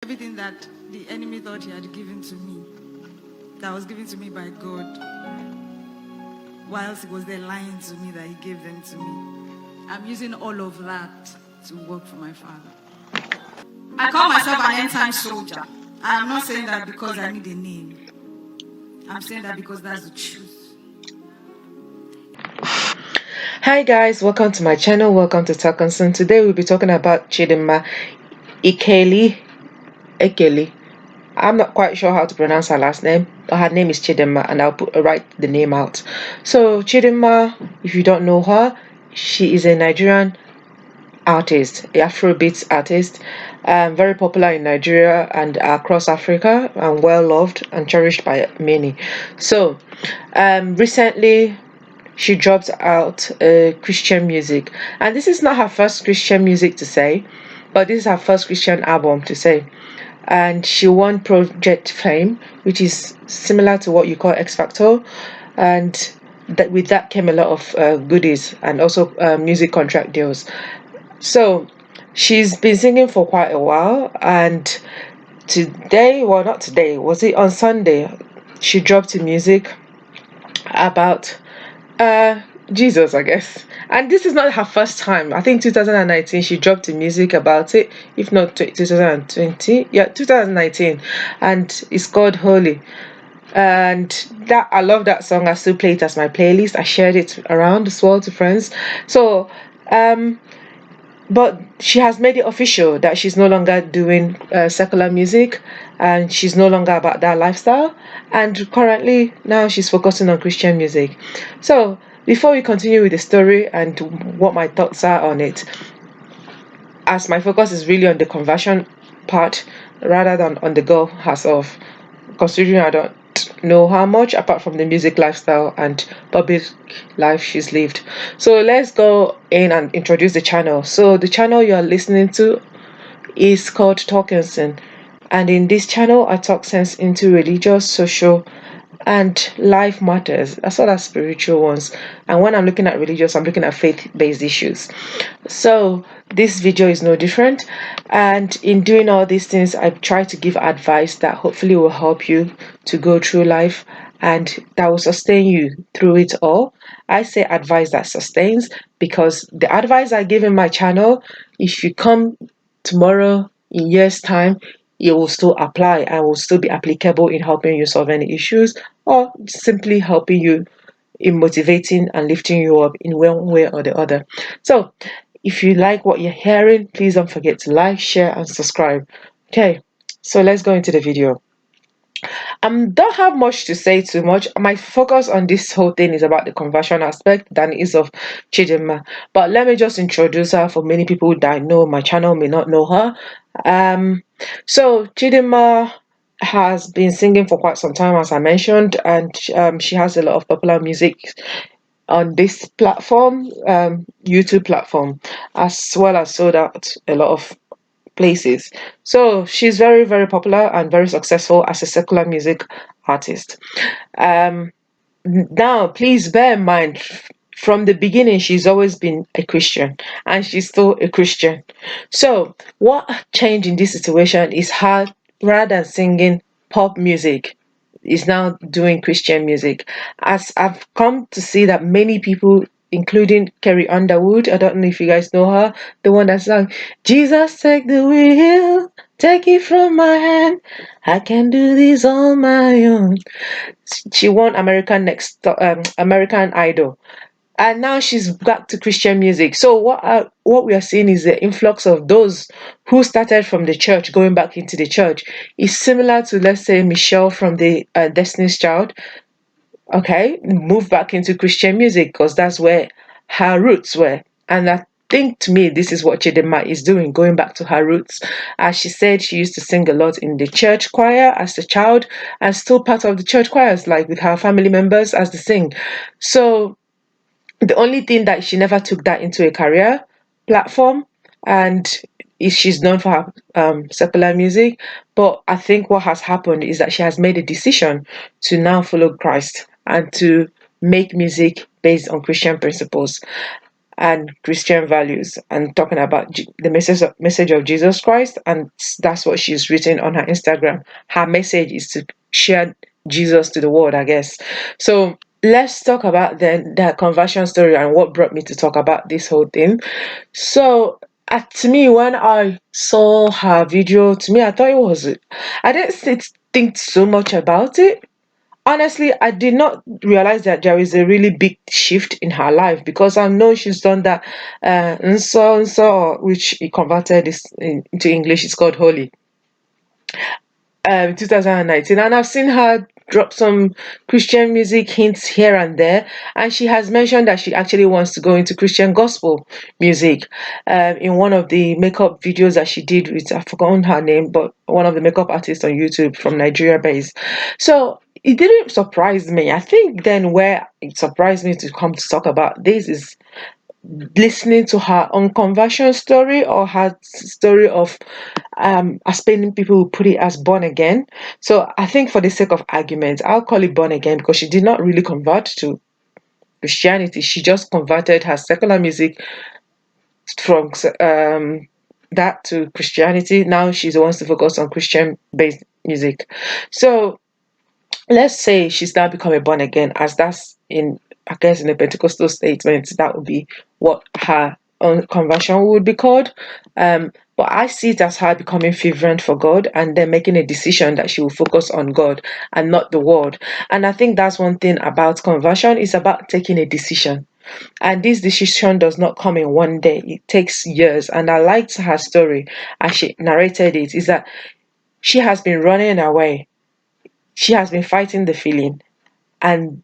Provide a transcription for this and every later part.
Everything that the enemy thought he had given to me, that was given to me by God, whilst he was there lying to me that he gave them to me. I'm using all of that to work for my Father. I call myself an end-time soldier. I'm not saying that because I need a name. I'm saying that because that's the truth. Hi guys, welcome to my channel. Welcome to Talk and Soon. Today we'll be talking about Chidinma Ekile. I'm not quite sure how to pronounce her last name, but her name is Chidinma, and I'll write the name out. So Chidinma, if you don't know her, she is a Nigerian artist, Afrobeats artist, very popular in Nigeria and across Africa, and well loved and cherished by many. So recently she dropped out Christian music, and this is not her first Christian music to say, but this is her first Christian album to say. And she won Project Fame, which is similar to what you call X Factor, and that with that came a lot of goodies and also music contract deals. So she's been singing for quite a while, and today, well, not today, was it on Sunday? She dropped a music about uh Jesus, I guess. And this is not her first time. I think 2019 she dropped the music about it, if not 2020. Yeah, 2019. And it's called Holy. And that I love that song. I still play it as my playlist. I shared it around as well to friends. So but she has made it official that she's no longer doing secular music, and she's no longer about that lifestyle, and currently now she's focusing on Christian music. So before we continue with the story and what my thoughts are on it, as my focus is really on the conversion part rather than on the girl herself, considering I don't know how much apart from the music lifestyle and public life she's lived. So let's go in and introduce the channel. So the channel you are listening to is called Talkinson, and in this channel I talk sense into religious, social, and life matters as well as spiritual ones. And when I'm looking at religious, I'm looking at faith-based issues. So this video is no different, and in doing all these things I try to give advice that hopefully will help you to go through life and that will sustain you through it all. I say advice that sustains because the advice I give in my channel, if you come tomorrow in years time, it will still apply and will still be applicable in helping you solve any issues or simply helping you in motivating and lifting you up in one way or the other. So if you like what you're hearing, please don't forget to like, share, and subscribe. Okay, so let's go into the video. Don't have much to say too much. My focus on this whole thing is about the conversion aspect than it is of Chidinma. But let me just introduce her for many people that know my channel may not know her. So Chidinma has been singing for quite some time, as I mentioned, and she has a lot of popular music on this platform, YouTube platform, as well as sold out a lot of places. So she's very, very popular and very successful as a secular music artist. Now, please bear in mind, from the beginning, she's always been a Christian and she's still a Christian. So, what changed in this situation is her, rather than singing pop music, is now doing Christian music. As I've come to see that many people, including Kerry Underwood, I don't know if you guys know her, the one that sang, Jesus, take the wheel, take it from my hand, I can do this on my own. She won American Idol, and now she's back to Christian music. So what we are seeing is the influx of those who started from the church going back into the church. Is similar to, let's say, Michelle from the Destiny's Child. Okay, move back into Christian music because that's where her roots were. And I think to me, this is what Chidinma is doing, going back to her roots. As she said, she used to sing a lot in the church choir as a child and still part of the church choirs, like with her family members as they sing. So the only thing that she never took that into a career platform, and she's known for her secular music. But I think what has happened is that she has made a decision to now follow Christ and to make music based on Christian principles. and Christian values, and talking about the message of Jesus Christ. And that's what she's written on her Instagram. Her message is to share Jesus to the world, I guess. So let's talk about then that conversion story and what brought me to talk about this whole thing. So to me, when I saw her video, to me, I thought it was, I didn't think so much about it. Honestly, I did not realize that there is a really big shift in her life, because I know she's done that which he converted this into English. It's called holy, 2019, and I've seen her drop some Christian music hints here and there, and she has mentioned that she actually wants to go into Christian gospel music. In one of the makeup videos that she did with, I've forgotten her name, but one of the makeup artists on YouTube from Nigeria based. So it didn't surprise me. I think then where it surprised me to come to talk about this is listening to her own conversion story, or her story of as many people who put it as born again. So I think for the sake of argument, I'll call it born again, because she did not really convert to Christianity. She just converted her secular music from that to Christianity. Now she wants to focus on Christian based music. So let's say she's now become a born again, as that's in, I guess, in a Pentecostal statement, that would be what her own conversion would be called. But I see it as her becoming fervent for God, and then making a decision that she will focus on God and not the world. And I think that's one thing about conversion, is about taking a decision. And this decision does not come in one day, it takes years. And I liked her story as she narrated it, is that she has been running away. She has been fighting the feeling, and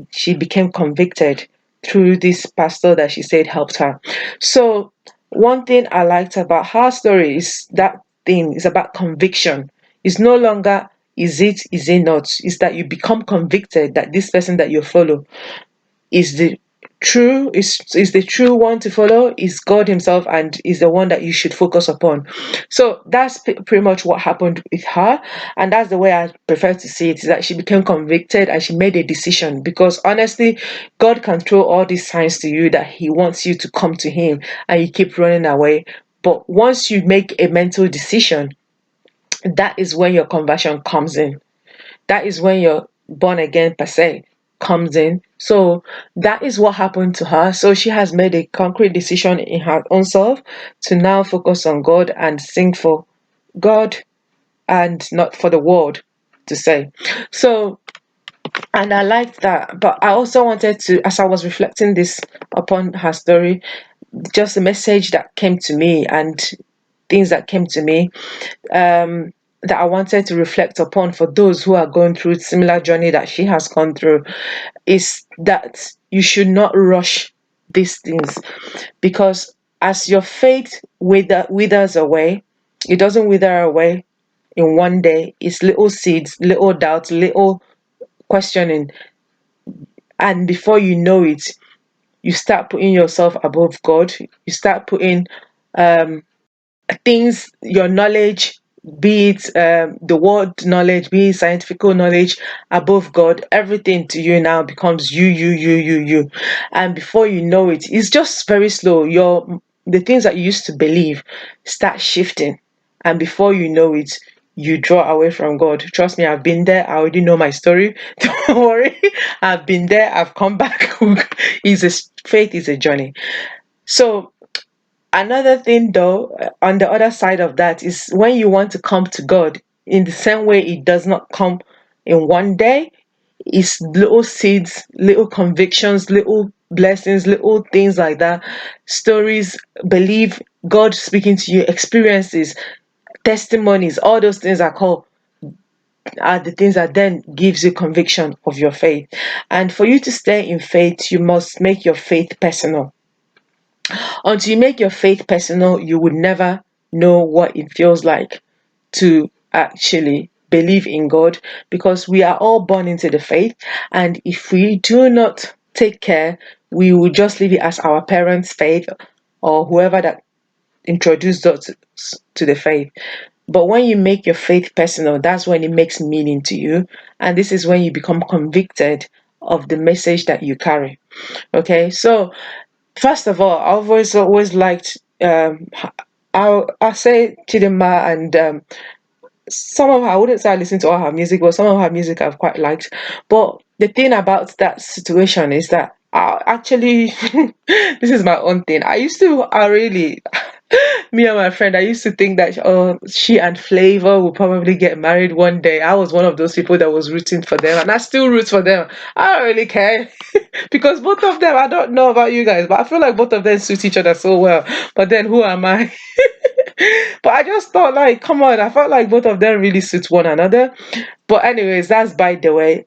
she became convicted through this pastor that she said helped her. So one thing I liked about her story is that thing is about conviction. It's no longer is it not. It's that you become convicted that this person that you follow is the true one to follow, is God himself, and is the one that you should focus upon. So that's pretty much what happened with her, and that's the way I prefer to see it, is that she became convicted and she made a decision. Because honestly, God can throw all these signs to you that he wants you to come to him, and you keep running away. But once you make a mental decision, that is when your conversion comes in. That is when your born again per se comes in. So that is what happened to her. So she has made a concrete decision in her own self to now focus on God and sing for God, and not for the world, to say. So, and I liked that. But I also wanted to, as I was reflecting this upon her story, just a message that came to me, and things that came to me, that I wanted to reflect upon for those who are going through similar journey that she has gone through, is that you should not rush these things. Because as your faith withers away, it doesn't wither away in one day. It's little seeds, little doubts, little questioning, and before you know it, you start putting yourself above God. You start putting things, your knowledge, be it the word knowledge, be it scientific knowledge, above God. Everything to you now becomes you. And before you know it, it's just very slow. The things that you used to believe start shifting. And before you know it, you draw away from God. Trust me, I've been there. I already know my story. Don't worry. I've been there. I've come back. Faith is a journey. So another thing, though, on the other side of that, is when you want to come to God, in the same way it does not come in one day. It's little seeds, little convictions, little blessings, little things like that. Stories, believe, God speaking to you, experiences, testimonies, all those things are the things that then gives you conviction of your faith. And for you to stay in faith, you must make your faith personal. Until you make your faith personal, you would never know what it feels like to actually believe in God, because we are all born into the faith. And if we do not take care, we will just leave it as our parents' faith, or whoever that introduced us to the faith. But when you make your faith personal, that's when it makes meaning to you. And this is when you become convicted of the message that you carry. Okay, so First of all, I've always liked. I'll say Chidinma, and some of her, I wouldn't say I listen to all her music, but some of her music I've quite liked. But the thing about that situation is that I actually, this is my own thing. I really, me and my friend, I used to think that she and Flavor will probably get married one day. I was one of those people that was rooting for them, and I still root for them. I don't really care because both of them, I don't know about you guys, but I feel like both of them suit each other so well. But then who am I? But I just thought, like, come on, I felt like both of them really suit one another. But anyways, that's by the way.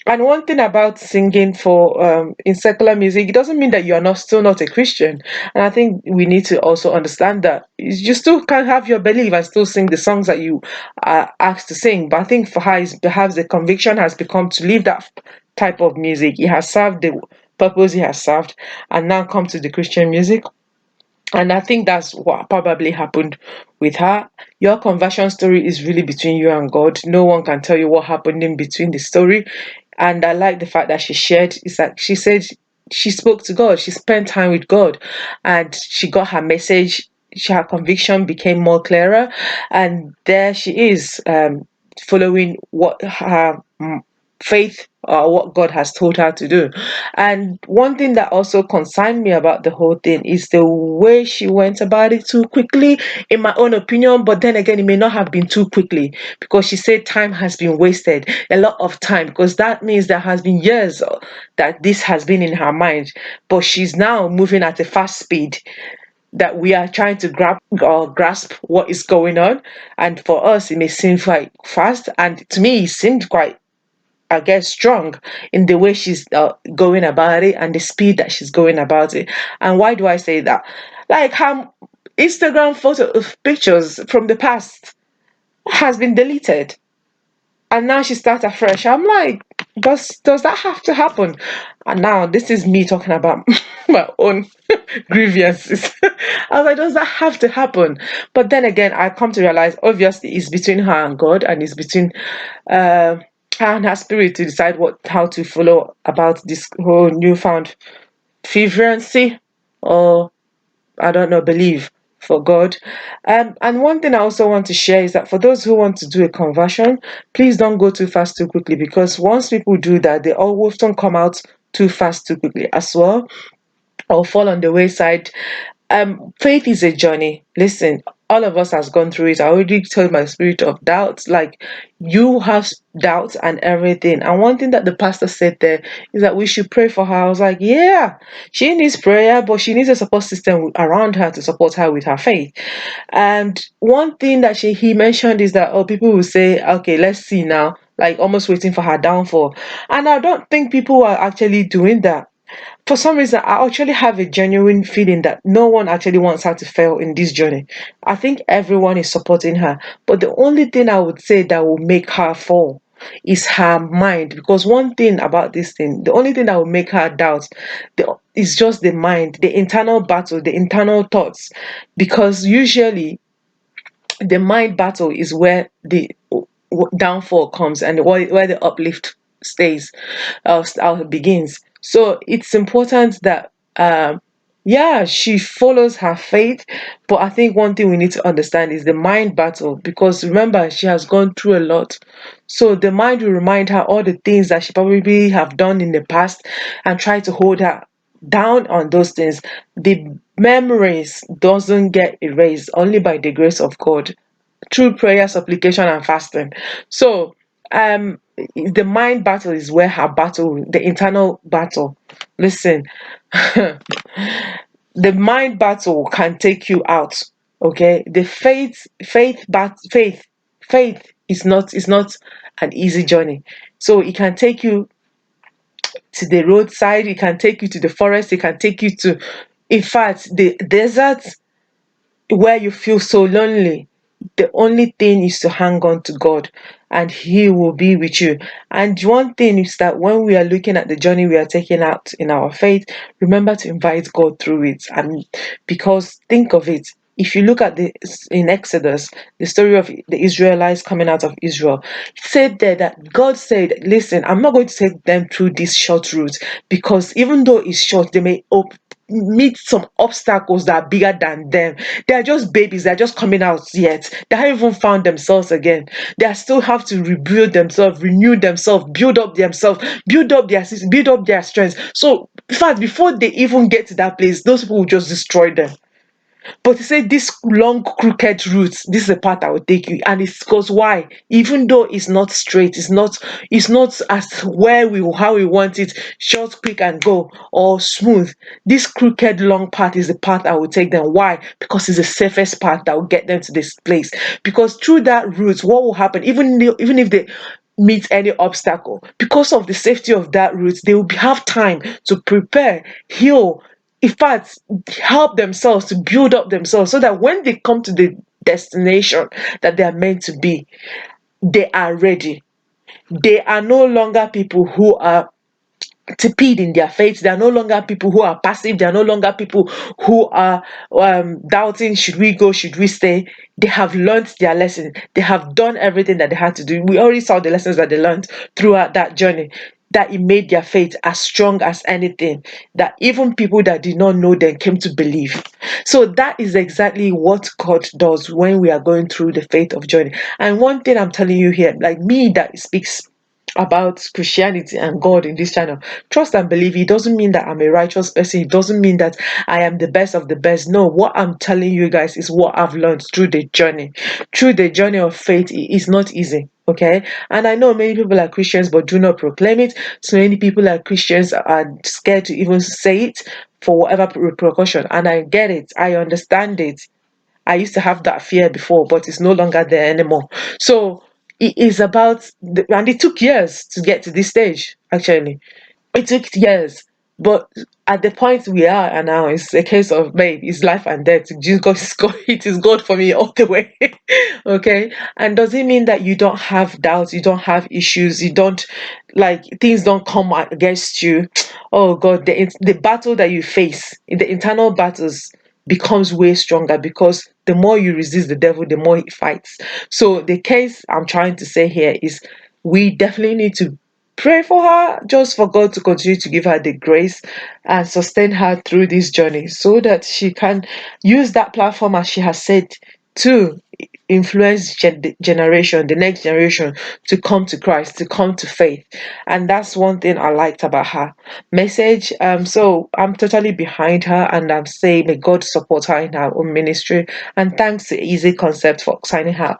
And one thing about singing for in secular music, it doesn't mean that you are not still not a Christian. And I think we need to also understand that you still can have your belief and still sing the songs that you are asked to sing. But I think for her, perhaps the conviction has become to leave that type of music. It has served the purpose he has served, and now come to the Christian music. And I think that's what probably happened with her. Your conversion story is really between you and God. No one can tell you what happened in between the story. And I like the fact that she shared, is that she said she spoke to God, she spent time with God, and she got her message. Her conviction became more clearer, and there she is, following what her faith or what God has told her to do. And one thing that also concerned me about the whole thing is the way she went about it too quickly, in my own opinion. But then again, it may not have been too quickly because she said time has been wasted, a lot of time, because that means there has been years that this has been in her mind. But she's now moving at a fast speed that we are trying to grab or grasp what is going on. And for us, it may seem quite fast. And to me, it seemed quite, I guess, strong in the way she's going about it and the speed that she's going about it. And why do I say that? Like her Instagram photo of pictures from the past has been deleted, and now she starts afresh. I'm like, does that have to happen? And now this is me talking about my own grievances. I was like, does that have to happen? But then again, I come to realize obviously it's between her and God, and it's between uh, her and her spirit to decide what how to follow about this whole newfound fervency, or I don't know, believe for God. And one thing I also want to share is that for those who want to do a conversion, please don't go too fast too quickly, because once people do that, they all often come out too fast too quickly as well, or fall on the wayside. Faith is a journey. Listen, all of us has gone through it. I already told my spirit of doubt. Like, you have doubts and everything. And one thing that the pastor said there is that we should pray for her. I was like, yeah, she needs prayer, but she needs a support system around her to support her with her faith. And one thing that he mentioned is that, oh, people will say, okay, let's see now, like almost waiting for her downfall. And I don't think people are actually doing that. For some reason, I actually have a genuine feeling that no one actually wants her to fail in this journey. I think everyone is supporting her. But the only thing I would say that will make her fall is her mind. Because one thing about this thing, the only thing that will make her doubt is just the mind, the internal battle, the internal thoughts. Because usually the mind battle is where the downfall comes, and where the uplift stays, begins. So it's important that yeah, she follows her faith. But I think one thing we need to understand is the mind battle, because remember, she has gone through a lot. So the mind will remind her all the things that she probably have done in the past and try to hold her down on those things. The memories doesn't get erased only by the grace of God, through prayer, supplication, and fasting. So the mind battle is where her battle, the internal battle. Listen, the mind battle can take you out. Okay, the faith is not an easy journey. So it can take you to the roadside, it can take you to the forest, it can take you to, in fact, the desert, where you feel so lonely. The only thing is to hang on to God, and He will be with you. And one thing is that when we are looking at the journey we are taking out in our faith, remember to invite God through it. And because think of it, if you look at the in Exodus, the story of the Israelites coming out of Israel, it said there that God said, listen, I'm not going to take them through this short route, because even though it's short, they may meet some obstacles that are bigger than them. They are just babies. They're just coming out yet. They haven't even found themselves again. They still have to rebuild themselves, renew themselves, build up themselves, build up their strength. So, in fact, before they even get to that place, those people will just destroy them. But he said, this long, crooked route, this is the path I will take you. And it's because why? Even though it's not straight, it's not as where how we want it, short, quick, and go, or smooth. This crooked, long path is the path I will take them. Why? Because it's the safest path that will get them to this place. Because through that route, what will happen, even if they meet any obstacle, because of the safety of that route, they will have time to prepare, heal, in fact, help themselves to build up themselves so that when they come to the destination that they are meant to be, they are ready. They are no longer people who are tepid in their faith. They are no longer people who are passive. They are no longer people who are doubting, should we go, should we stay. They have learned their lesson. They have done everything that they had to do. We already saw the lessons that they learned throughout that journey, that it made their faith as strong as anything, that even people that did not know them came to believe. So that is exactly what God does when we are going through the faith of journey. And one thing I'm telling you here, like me that speaks about Christianity and God in this channel, trust and believe. It doesn't mean that I'm a righteous person. It doesn't mean that I am the best of the best. No, what I'm telling you guys is what I've learned through the journey. Through the journey of faith, it is not easy. Okay, and I know many people are Christians but do not proclaim it. So many people are Christians are scared to even say it for whatever repercussion. And I get it. I understand it. I used to have that fear before, but it's no longer there anymore. So it is about, and it took years to get to this stage, actually. It took years. But at the point we are now, it's a case of, babe, it's life and death. It is God for me all the way. Okay? And does it mean that you don't have doubts, you don't have issues, you don't, like, things don't come against you? Oh God, the battle that you face, the internal battles, becomes way stronger, because the more you resist the devil, the more he fights. So the case I'm trying to say here is, we definitely need to pray for her, just for God to continue to give her the grace and sustain her through this journey, so that she can use that platform, as she has said, to influence the next generation, to come to Christ, to come to faith. And that's one thing I liked about her message. So I'm totally behind her, and I'm saying, may God support her in her own ministry. And thanks to Easy Concept for signing her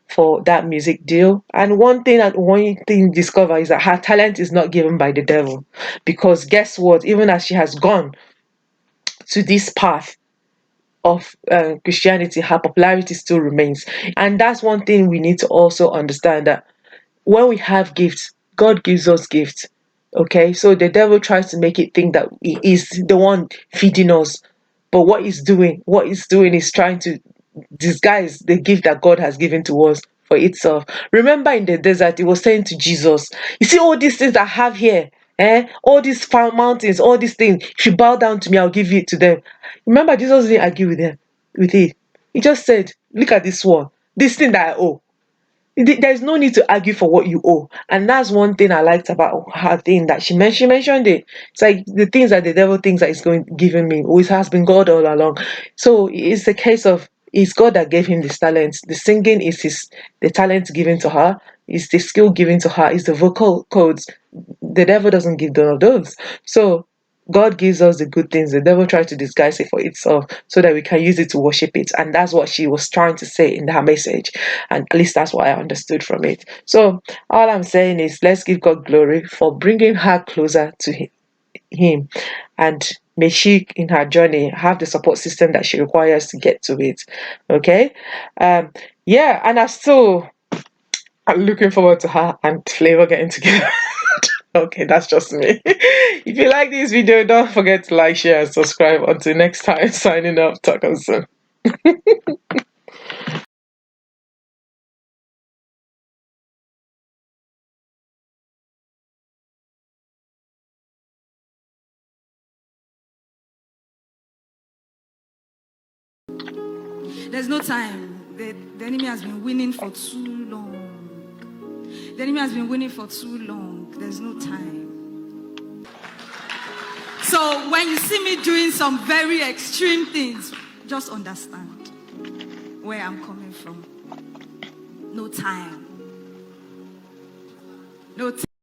for that music deal. And one thing discover is that her talent is not given by the devil, because guess what? Even as she has gone to this path of Christianity, her popularity still remains. And that's one thing we need to also understand, that when we have gifts, God gives us gifts. Okay, so the devil tries to make it think that he is the one feeding us, but what he's doing is trying to disguise the gift that God has given to us for itself. Remember, in the desert, he was saying to Jesus, you see all these things I have here, all these mountains, all these things, if you bow down to me, I'll give it to them. Remember, Jesus didn't argue with it. He just said, look at this one, this thing that I owe. There's no need to argue for what you owe. And that's one thing I liked about her thing, that she mentioned it. It's like the things that the devil thinks that is giving me, which has been God all along. So it's a case of, it's God that gave him this talent. The singing is the talent given to her, is the skill given to her, is the vocal codes. The devil doesn't give none of those. So God gives us the good things. The devil tries to disguise it for itself so that we can use it to worship it. And that's what she was trying to say in her message. And at least that's what I understood from it. So all I'm saying is, let's give God glory for bringing her closer to him. And may she, in her journey, have the support system that she requires to get to it. Okay? Yeah, and I'm looking forward to her and Flavor getting together. Okay, that's just me. If you like this video, don't forget to like, share, and subscribe. Until next time, signing off. Talk soon. There's no time. The enemy has been winning for too long. The enemy has been winning for too long. There's no time. So when you see me doing some very extreme things, just understand where I'm coming from. No time. No time.